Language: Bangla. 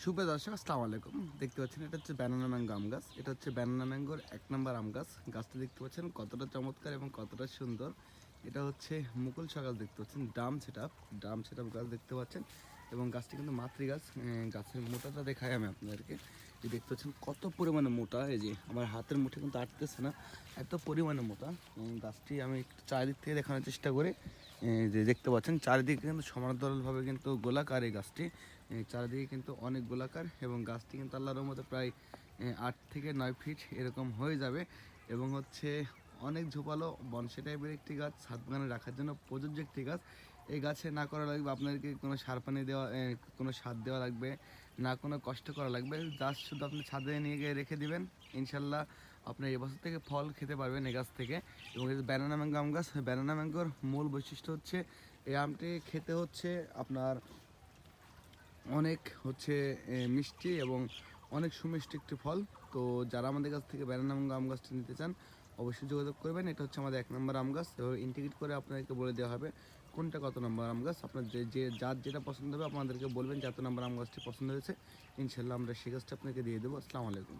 সুপ্রিয় দর্শক, আসসালামু আলাইকুম। দেখতে পাচ্ছেন এটা হচ্ছে ব্যানানা ম্যাঙ্গো আম গাছ। এটা হচ্ছে ব্যানানা ম্যাঙ্গোর ১ নম্বর আম গাছ। গাছটা দেখতে পাচ্ছেন কতটা চমৎকার এবং কতটা সুন্দর। এটা হচ্ছে মুকুল সগাল দেখতে পাচ্ছেন, ড্রাম সেটআপ গাছ দেখতে পাচ্ছেন এবং গাছটি কিন্তু মাতৃ গাছ। গাছের মোটাটা দেখাই আমি আপনাদেরকে। এই দেখতে পাচ্ছেন কত পরিমাণে মোটা, এই যে আমার হাতের মুঠে কিন্তু আটতেছে না, এত পরিমাণে মোটা। গাছটি আমি একটু চারিদিক থেকে দেখানোর চেষ্টা করি। যে দেখতে পাচ্ছেন চারিদিকে কিন্তু সমান্তরালভাবে কিন্তু গোলাকার এই গাছটি। চারিদিকে কিন্তু অনেক গোলাকার এবং গাছটি কিন্তু আল্লাহর রহমতে প্রায় ৮ থেকে ৯ ফিট এরকম হয়ে যাবে এবং হচ্ছে অনেক ঝোপালো বনসে টাইপের একটি গাছ, ছাদ বাগানে রাখার জন্য প্রযোজ্য একটি গাছ। এই গাছে না করা লাগবে আপনাদেরকে কোনো সার পানি দেওয়া, কোনো সার দেওয়া লাগবে না, কোনো কষ্ট করা লাগবে। জাস্ট শুধু আপনি ছাদে নিয়ে গিয়ে রেখে দিবেন, ইনশাল্লাহ আপনি এবছর থেকে ফল খেতে পারবেন এই গাছ থেকে। এবং এই ব্যানানা ম্যাঙ্গো আম গাছ, ব্যানানা ম্যাঙ্গোর মূল বৈশিষ্ট্য হচ্ছে এই আমটি খেতে হচ্ছে আপনার অনেক হচ্ছে মিষ্টি এবং অনেক সুমিষ্টি একটি ফল। তো যারা আমাদের কাছ থেকে ব্যানানা ম্যাঙ্গো আম গাছটি নিতে চান অবশ্যই যোগাযোগ করবেন। এটা হচ্ছে আমাদের ১ নম্বর আম গাছ। এভাবে ইন্টিগ্রেট করে আপনাদেরকে বলে দেওয়া হবে কোনটা কত নম্বর আম গাছ। আপনার যার যেটা পছন্দ হবে আপনাদেরকে বলবেন যে এত নম্বর আম গাছটি পছন্দ হয়েছে, ইনশাল্লাহ আমরা সেই গাছটা আপনাকে দিয়ে দেবো। আসসালামু আলাইকুম।